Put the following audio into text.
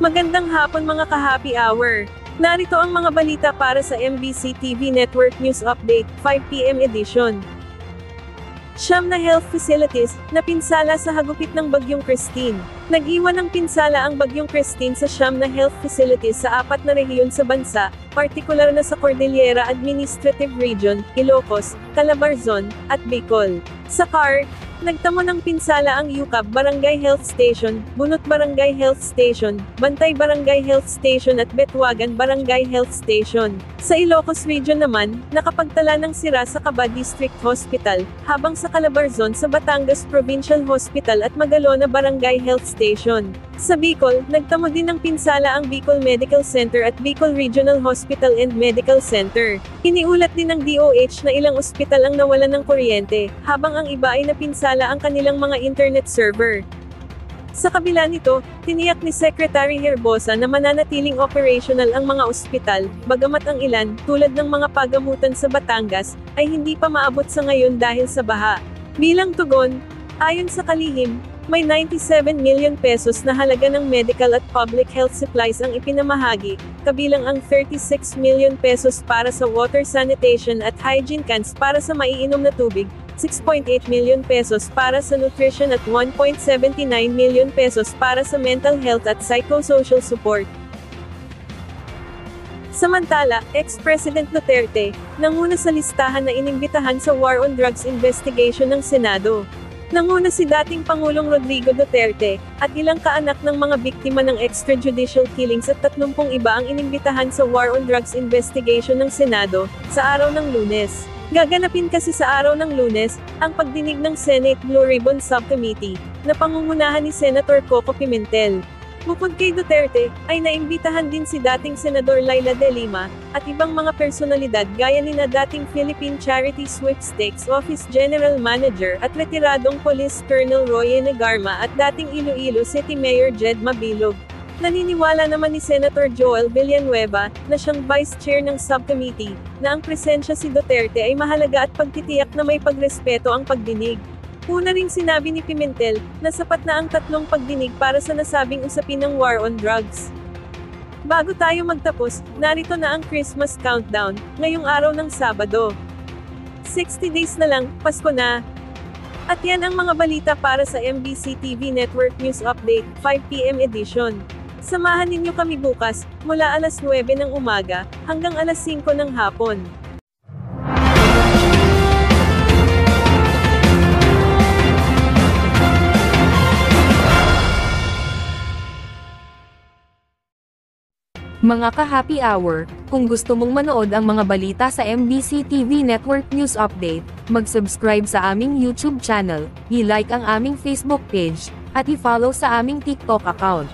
Magandang hapon mga ka-happy hour. Narito ang mga balita para sa MBC TV Network News Update, 5 PM edition. Siyam na health facilities, na pinsala sa hagupit ng Bagyong Christine. Nag-iwan ng pinsala ang Bagyong Christine sa siyam na health facilities sa 4 na rehiyon sa bansa, partikular na sa Cordillera Administrative Region, Ilocos, Calabarzon, at Bicol. Sa CAR, nagtamo ng pinsala ang UCAB Barangay Health Station, Bunot Barangay Health Station, Bantay Barangay Health Station at Betwagan Barangay Health Station. Sa Ilocos Region naman, nakapagtala ng sira sa Caba District Hospital, habang sa Calabarzon sa Batangas Provincial Hospital at Magalona Barangay Health Station. Sa Bicol, nagtamo din ng pinsala ang Bicol Medical Center at Bicol Regional Hospital and Medical Center. Iniulat din ng DOH na ilang ospital ang nawalan ng kuryente, habang ang iba ay napinsala ang kanilang mga internet server. Sa kabila nito, tiniyak ni Secretary Herbosa na mananatiling operational ang mga ospital, bagamat ang ilan, tulad ng mga pagamutan sa Batangas, ay hindi pa maabot sa ngayon dahil sa baha. Bilang tugon, ayon sa kalihim, may 97 million pesos na halaga ng medical at public health supplies ang ipinamahagi, kabilang ang 36 million pesos para sa water sanitation at hygiene cans para sa maiinom na tubig, 6.8 million pesos para sa nutrition at 1.79 million pesos para sa mental health at psychosocial support. Samantala, ex-President Duterte, nanguna sa listahan na inimbitahan sa War on Drugs investigation ng Senado. Nanguna si dating Pangulong Rodrigo Duterte, at ilang kaanak ng mga biktima ng extrajudicial killings at 30 iba ang inimbitahan sa War on Drugs investigation ng Senado, sa araw ng Lunes. Gaganapin kasi sa araw ng Lunes, ang pagdinig ng Senate Blue Ribbon Subcommittee, na pangungunahan ni Senator Coco Pimentel. Bukod kay Duterte, ay naimbitahan din si dating Senador Laila De Lima, at ibang mga personalidad gaya ni na dating Philippine Charity Sweepstakes Office General Manager at retiradong Police Colonel Roy Negarma at dating Iloilo City Mayor Jed Mabilog. Naniniwala naman ni Senator Joel Villanueva, na siyang Vice Chair ng Subcommittee, na ang presensya si Duterte ay mahalaga at pagtitiyak na may pagrespeto ang pagdinig. Una ring sinabi ni Pimentel, na sapat na ang 3 pagdinig para sa nasabing usapin ng war on drugs. Bago tayo magtapos, narito na ang Christmas countdown, ngayong araw ng Sabado. 60 days na lang, Pasko na. At yan ang mga balita para sa MBC TV Network News Update, 5 PM edition. Samahan ninyo kami bukas, mula alas 9 ng umaga, hanggang alas 5 ng hapon. Mga ka-happy hour, kung gusto mong manood ang mga balita sa MBC TV Network News Update, mag-subscribe sa aming YouTube channel, i-like ang aming Facebook page, at i-follow sa aming TikTok account.